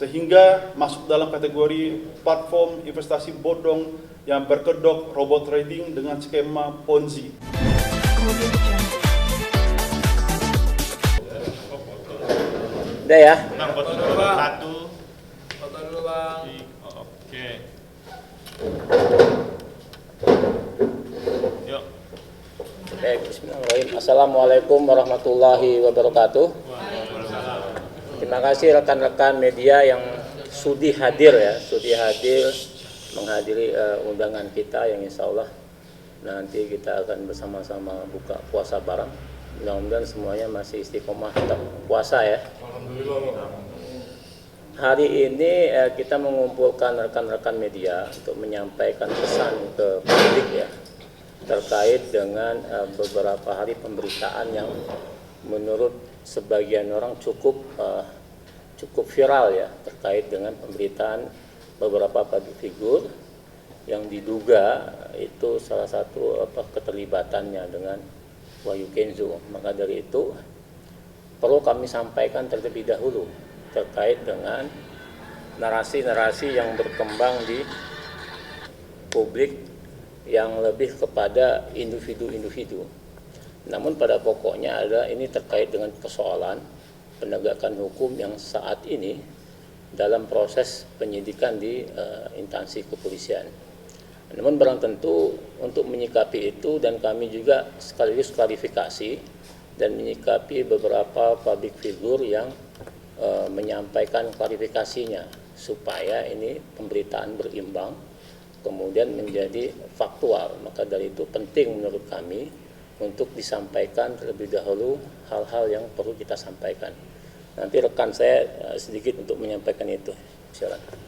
sehingga masuk dalam kategori platform investasi bodong yang berkedok robot trading dengan skema Ponzi. Udah ya? Foto dulu bang. Satu. Foto dulu bang. Oke. Yuk. Baik, bismillahirrahmanirrahim. Assalamualaikum warahmatullahi wabarakatuh. Terima kasih rekan-rekan media yang sudi hadir menghadiri undangan kita yang insya Allah nanti kita akan bersama-sama buka puasa bareng. Mudah-mudahan semuanya masih istiqomah tetap puasa ya. Hari ini kita mengumpulkan rekan-rekan media untuk menyampaikan pesan ke publik ya terkait dengan beberapa hari pemberitaan yang menurut sebagian orang cukup viral ya terkait dengan pemberitaan beberapa public figure yang diduga itu salah satu keterlibatannya dengan Wahyu Kenzo. Maka dari itu perlu kami sampaikan terlebih dahulu terkait dengan narasi-narasi yang berkembang di publik yang lebih kepada individu-individu. Namun pada pokoknya ini terkait dengan persoalan penegakan hukum yang saat ini dalam proses penyidikan di instansi kepolisian. Namun barang tentu untuk menyikapi itu dan kami juga sekaligus klarifikasi dan menyikapi beberapa public figure yang menyampaikan klarifikasinya supaya ini pemberitaan berimbang kemudian menjadi faktual. Maka dari itu penting menurut kami untuk disampaikan terlebih dahulu hal-hal yang perlu kita sampaikan. Nanti rekan saya sedikit untuk menyampaikan itu. Silakan.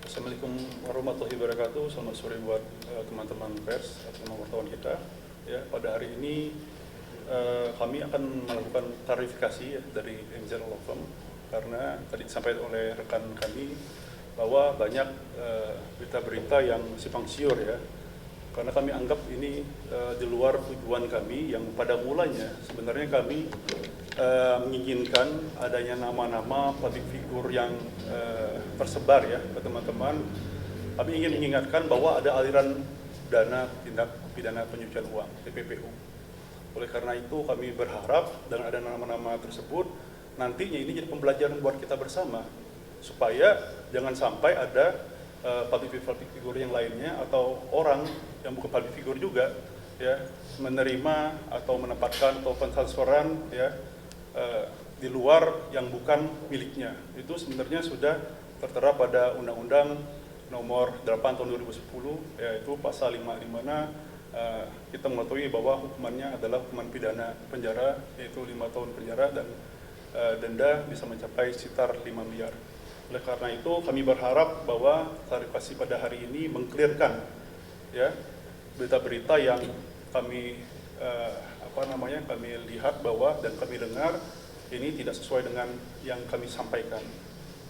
Assalamualaikum warahmatullahi wabarakatuh. Selamat sore buat teman-teman pers atau wartawan kita. Ya, pada hari ini kami akan melakukan klarifikasi ya, dari MZ Law Firm karena tadi disampaikan oleh rekan kami bahwa banyak berita-berita yang simpang siur ya. Karena kami anggap ini di luar tujuan kami yang pada mulanya sebenarnya kami menginginkan adanya nama-nama public figure yang tersebar ya ke teman-teman. Kami ingin mengingatkan bahwa ada aliran dana tindak pidana pencucian uang (TPPU). Oleh karena itu kami berharap dengan ada nama-nama tersebut nantinya ini jadi pembelajaran buat kita bersama supaya jangan sampai ada public figure yang lainnya atau orang yang bukan public figure juga ya menerima atau menempatkan atau transferan ya di luar yang bukan miliknya. Itu sebenarnya sudah tertera pada Undang-Undang Nomor 8 Tahun 2010 yaitu pasal 5 di mana kita mengetahui bahwa hukumannya adalah hukuman pidana penjara yaitu 5 tahun penjara dan denda bisa mencapai sekitar 5 miliar. Oleh karena itu kami berharap bahwa klarifikasi pada hari ini mengklirkan ya berita-berita yang kami kami lihat bahwa dan kami dengar ini tidak sesuai dengan yang kami sampaikan.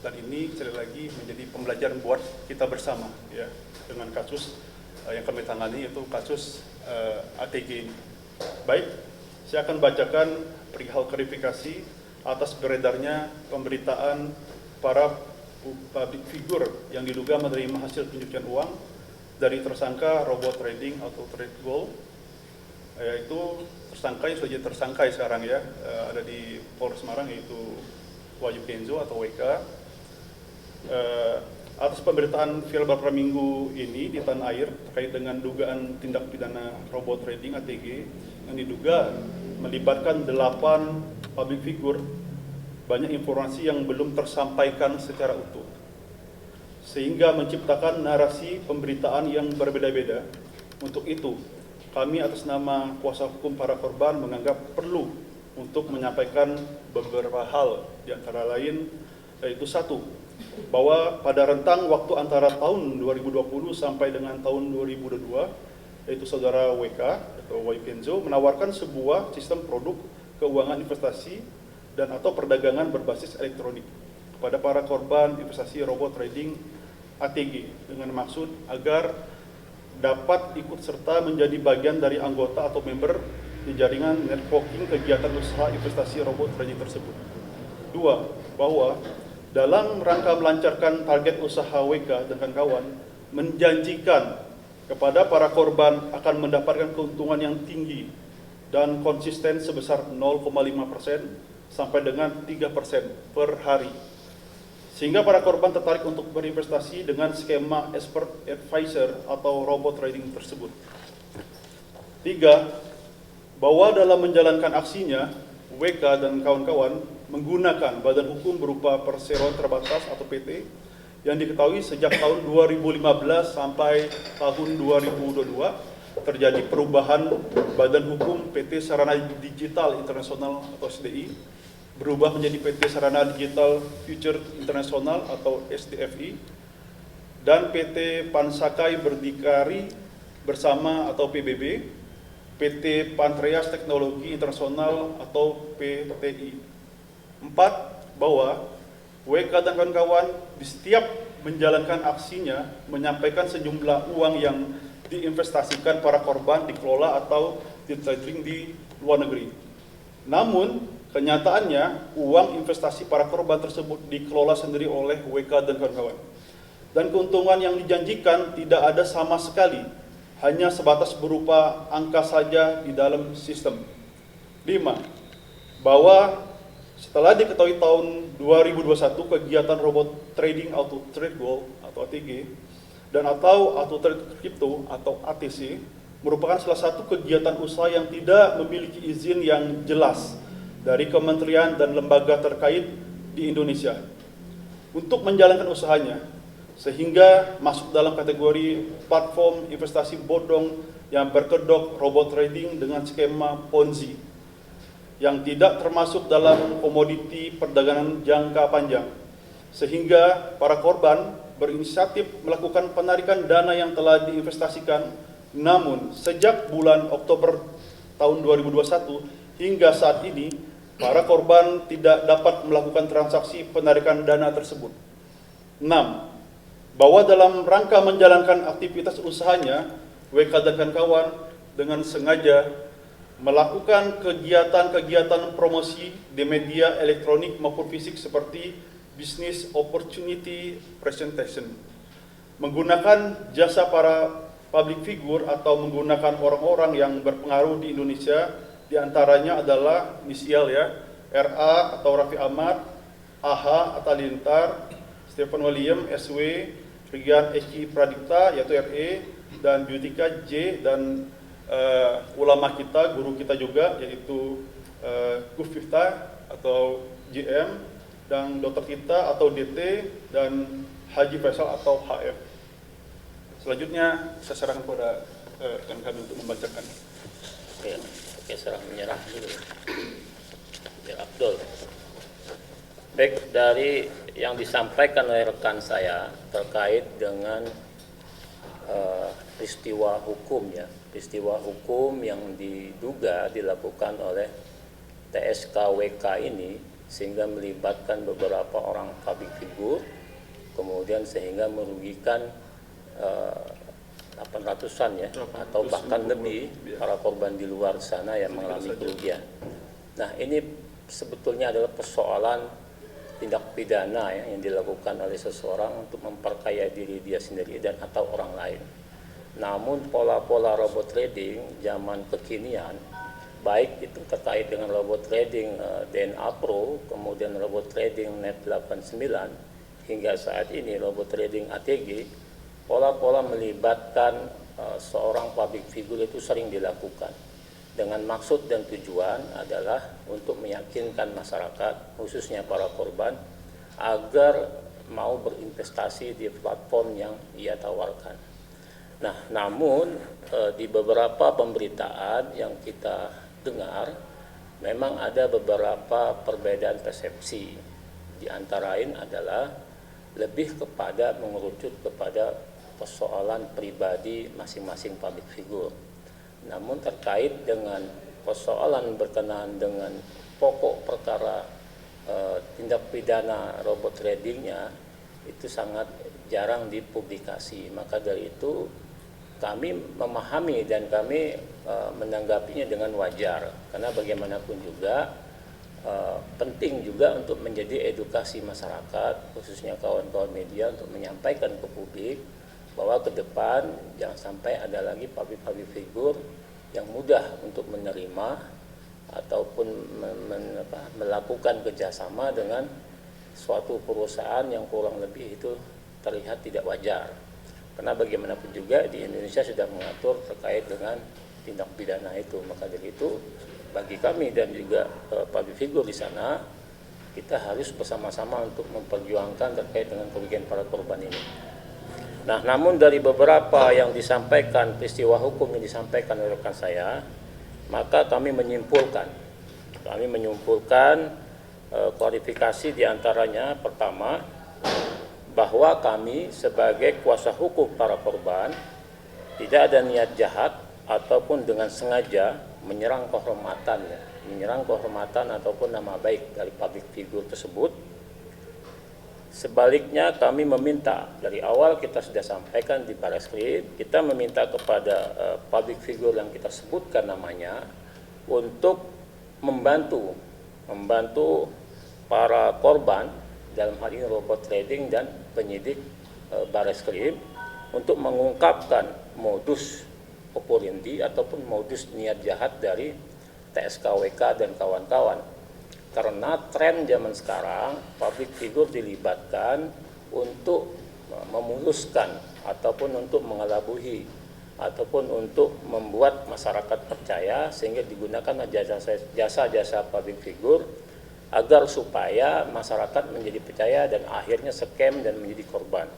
Dan ini sekali lagi menjadi pembelajaran buat kita bersama ya dengan kasus yang kami tangani yaitu kasus ATG ini. Baik, saya akan bacakan perihal klarifikasi atas beredarnya pemberitaan para public figure yang diduga menerima hasil pencucian uang dari tersangka robot trading atau trade gold, yaitu tersangka yang sudah jadi tersangka sekarang ya ada di Polres Semarang yaitu Wahyu Kenzo atau WK. Atas pemberitaan viral beberapa minggu ini di tanah air terkait dengan dugaan tindak pidana robot trading ATG yang diduga melibatkan 8 public figure, banyak informasi yang belum tersampaikan secara utuh sehingga menciptakan narasi pemberitaan yang berbeda-beda. Untuk itu kami atas nama kuasa hukum para korban menganggap perlu untuk menyampaikan beberapa hal, di antara lain yaitu satu, bahwa pada rentang waktu antara tahun 2020 sampai dengan tahun 2022 yaitu saudara WK atau Wahyu Kenzo menawarkan sebuah sistem produk keuangan investasi dan atau perdagangan berbasis elektronik kepada para korban investasi robot trading ATG dengan maksud agar dapat ikut serta menjadi bagian dari anggota atau member di jaringan networking kegiatan usaha investasi robot trading tersebut. Dua, bahwa dalam rangka melancarkan target usaha WK dan kawan menjanjikan kepada para korban akan mendapatkan keuntungan yang tinggi dan konsisten sebesar 0,5% sampai dengan 3% per hari. Sehingga para korban tertarik untuk berinvestasi dengan skema expert advisor atau robot trading tersebut. Tiga, bahwa dalam menjalankan aksinya, WK dan kawan-kawan menggunakan badan hukum berupa perseroan terbatas atau PT yang diketahui sejak tahun 2015 sampai tahun 2022 terjadi perubahan badan hukum PT Sarana Digital Internasional atau SDI berubah menjadi PT Sarana Digital Future Internasional atau SDFI dan PT Pansakai Berdikari Bersama atau PBB, PT Pantreas Teknologi Internasional atau PTI. 4. Bahwa WK dan kawan-kawan di setiap menjalankan aksinya menyampaikan sejumlah uang yang diinvestasikan para korban dikelola atau ditrading di luar negeri. Namun, kenyataannya uang investasi para korban tersebut dikelola sendiri oleh WK dan kawan-kawan. Dan keuntungan yang dijanjikan tidak ada sama sekali, hanya sebatas berupa angka saja di dalam sistem. 5. Bahwa setelah diketahui tahun 2021 kegiatan robot trading Auto Trade Gold atau ATG dan atau Auto Trade Crypto atau ATC merupakan salah satu kegiatan usaha yang tidak memiliki izin yang jelas dari kementerian dan lembaga terkait di Indonesia untuk menjalankan usahanya, sehingga masuk dalam kategori platform investasi bodong yang berkedok robot trading dengan skema Ponzi yang tidak termasuk dalam komoditi perdagangan jangka panjang, sehingga para korban berinisiatif melakukan penarikan dana yang telah diinvestasikan. Namun sejak bulan Oktober tahun 2021 hingga saat ini para korban tidak dapat melakukan transaksi penarikan dana tersebut. 6. Bahwa dalam rangka menjalankan aktivitas usahanya, WK dan kawan dengan sengaja melakukan kegiatan-kegiatan promosi di media elektronik maupun fisik seperti business opportunity presentation, menggunakan jasa para public figure atau menggunakan orang-orang yang berpengaruh di Indonesia, diantaranya adalah inisial ya, RA atau Raffi Ahmad, AH atau Lintar, Stephen William SW, Rian Eki Pradipta yaitu RE, dan Beautika J, dan ulama kita, guru kita juga yaitu Gus Fifta atau JM, dan dokter kita atau DT, dan Haji Faisal atau HF. Selanjutnya saya serahkan kepada rekan kami untuk membacakan. Oke, serah menyerah dulu. Ya, Abdul. Baik, dari yang disampaikan oleh rekan saya terkait dengan peristiwa hukum ya, peristiwa hukum yang diduga dilakukan oleh TSKWK ini sehingga melibatkan beberapa orang public figure, kemudian sehingga merugikan 800-an ya atau bahkan lebih para korban di luar sana yang mengalami kerugian. Nah, ini sebetulnya adalah persoalan tindak pidana ya, yang dilakukan oleh seseorang untuk memperkaya diri dia sendiri dan atau orang lain. Namun pola-pola robot trading zaman kekinian, baik itu terkait dengan robot trading DNA Pro, kemudian robot trading Net 89, hingga saat ini robot trading ATG, pola-pola melibatkan seorang public figure itu sering dilakukan dengan maksud dan tujuan adalah untuk meyakinkan masyarakat, khususnya para korban, agar mau berinvestasi di platform yang ia tawarkan. Nah, namun di beberapa pemberitaan yang kita dengar, memang ada beberapa perbedaan persepsi. Di antara lain adalah lebih kepada mengerucut kepada persoalan pribadi masing-masing public figure. Namun terkait dengan persoalan berkenaan dengan pokok perkara tindak pidana robot tradingnya itu sangat jarang dipublikasi. Maka dari itu kami memahami dan kami menanggapinya dengan wajar, karena bagaimanapun juga penting juga untuk menjadi edukasi masyarakat, khususnya kawan-kawan media, untuk menyampaikan ke publik bahwa ke depan jangan sampai ada lagi public figure yang mudah untuk menerima ataupun melakukan kerjasama dengan suatu perusahaan yang kurang lebih itu terlihat tidak wajar. Karena bagaimanapun juga di Indonesia sudah mengatur terkait dengan tindak pidana itu. Maka dari itu bagi kami dan juga public figure di sana, kita harus bersama-sama untuk memperjuangkan terkait dengan kerugian para korban ini. Nah, namun dari beberapa yang disampaikan, peristiwa hukum yang disampaikan oleh rekan saya, maka kami menyimpulkan klarifikasi diantaranya pertama, bahwa kami sebagai kuasa hukum para korban tidak ada niat jahat ataupun dengan sengaja menyerang kehormatan ataupun nama baik dari public figure tersebut. Sebaliknya kami meminta, dari awal kita sudah sampaikan di Barreskrim, kita meminta kepada public figure yang kita sebutkan namanya untuk membantu para korban, dalam hal ini robot trading dan penyidik Barreskrim, untuk mengungkapkan modus operandi ataupun modus niat jahat dari TSKWK dan kawan-kawan. Karena tren zaman sekarang public figure dilibatkan untuk memuluskan ataupun untuk mengelabuhi ataupun untuk membuat masyarakat percaya, sehingga digunakan jasa-jasa public figure agar supaya masyarakat menjadi percaya dan akhirnya scam dan menjadi korban.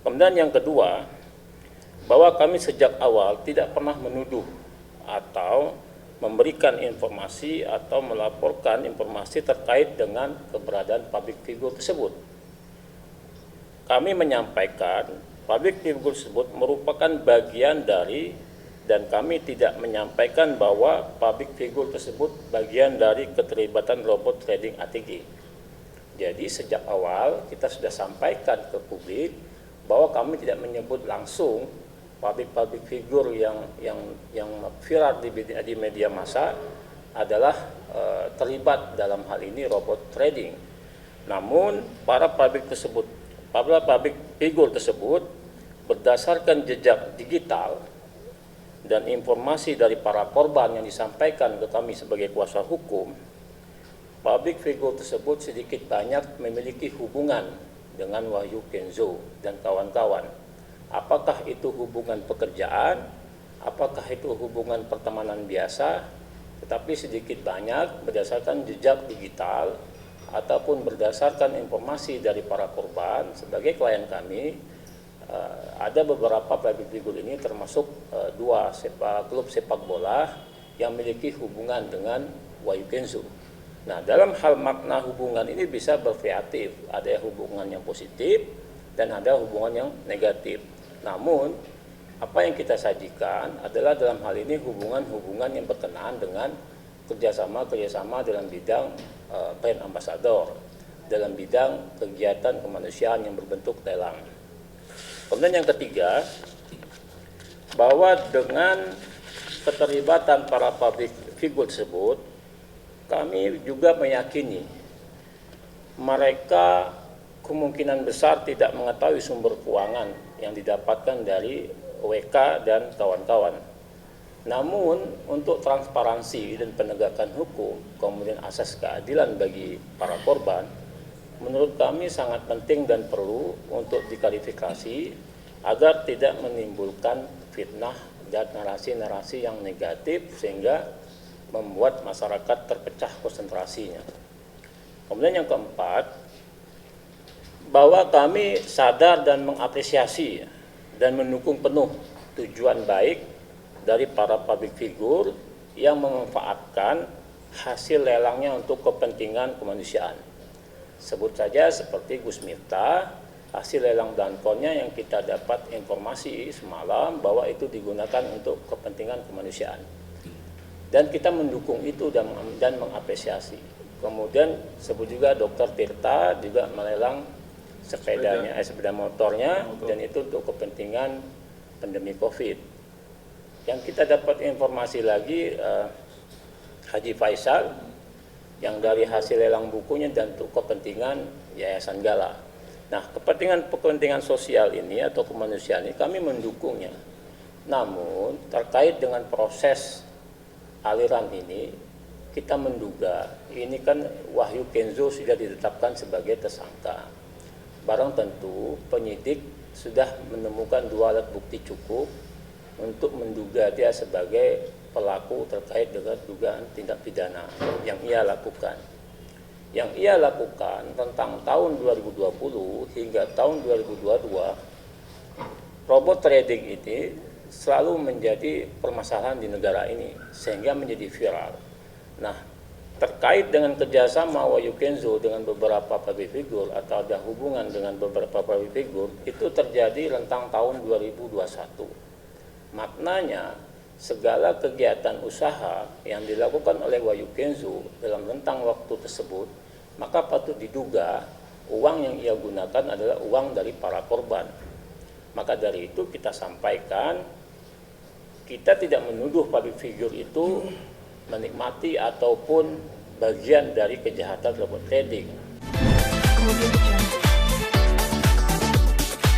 Kemudian yang kedua, bahwa kami sejak awal tidak pernah menuduh atau memberikan informasi atau melaporkan informasi terkait dengan keberadaan public figure tersebut. Kami menyampaikan public figure tersebut merupakan bagian dari, dan kami tidak menyampaikan bahwa public figure tersebut bagian dari keterlibatan robot trading ATG. Jadi sejak awal kita sudah sampaikan ke publik bahwa kami tidak menyebut langsung public figure yang viral di media massa adalah terlibat dalam hal ini robot trading. Namun para public figure tersebut berdasarkan jejak digital dan informasi dari para korban yang disampaikan ke kami sebagai kuasa hukum, public figure tersebut sedikit banyak memiliki hubungan dengan Wahyu Kenzo dan kawan-kawan. Apakah itu hubungan pekerjaan, apakah itu hubungan pertemanan biasa, tetapi sedikit banyak berdasarkan jejak digital ataupun berdasarkan informasi dari para korban sebagai klien kami, ada beberapa public figure ini termasuk dua klub sepak bola yang memiliki hubungan dengan Wahyu Kenzo. Nah, dalam hal makna hubungan ini bisa bervariatif, ada hubungan yang positif dan ada hubungan yang negatif. Namun, apa yang kita sajikan adalah dalam hal ini hubungan-hubungan yang berkenaan dengan kerjasama dalam bidang brand ambassador, dalam bidang kegiatan kemanusiaan yang berbentuk lelang. Kemudian yang ketiga, bahwa dengan keterlibatan para public figure tersebut, kami juga meyakini mereka kemungkinan besar tidak mengetahui sumber keuangan yang didapatkan dari WK dan kawan-kawan. Namun untuk transparansi dan penegakan hukum, kemudian asas keadilan bagi para korban, menurut kami sangat penting dan perlu untuk diklarifikasi agar tidak menimbulkan fitnah dan narasi-narasi yang negatif sehingga membuat masyarakat terpecah konsentrasinya. Kemudian yang keempat, bahwa kami sadar dan mengapresiasi dan mendukung penuh tujuan baik dari para public figure yang memanfaatkan hasil lelangnya untuk kepentingan kemanusiaan. Sebut saja seperti Gus Miftah, hasil lelang dankonnya yang kita dapat informasi semalam bahwa itu digunakan untuk kepentingan kemanusiaan. Dan kita mendukung itu dan mengapresiasi. Kemudian sebut juga Dr. Tirta juga melelang sepeda motornya dan itu untuk kepentingan pandemi COVID. Yang kita dapat informasi lagi Haji Faisal yang dari hasil lelang bukunya dan untuk kepentingan Yayasan Gala. Nah, kepentingan sosial ini atau kemanusiaan ini kami mendukungnya. Namun terkait dengan proses aliran ini, kita menduga ini kan Wahyu Kenzo sudah ditetapkan sebagai tersangka. Barang tentu penyidik sudah menemukan 2 alat bukti cukup untuk menduga dia sebagai pelaku terkait dengan dugaan tindak pidana yang ia lakukan. Yang ia lakukan tentang tahun 2020 hingga tahun 2022, robot trading ini selalu menjadi permasalahan di negara ini sehingga menjadi viral. Nah, terkait dengan kerjasama Wahyu Kenzo dengan beberapa public figure atau ada hubungan dengan beberapa public figure itu terjadi rentang tahun 2021. Maknanya segala kegiatan usaha yang dilakukan oleh Wahyu Kenzo dalam rentang waktu tersebut, maka patut diduga uang yang ia gunakan adalah uang dari para korban. Maka dari itu kita sampaikan, kita tidak menuduh public figure itu menikmati ataupun bagian dari kejahatan robot trading.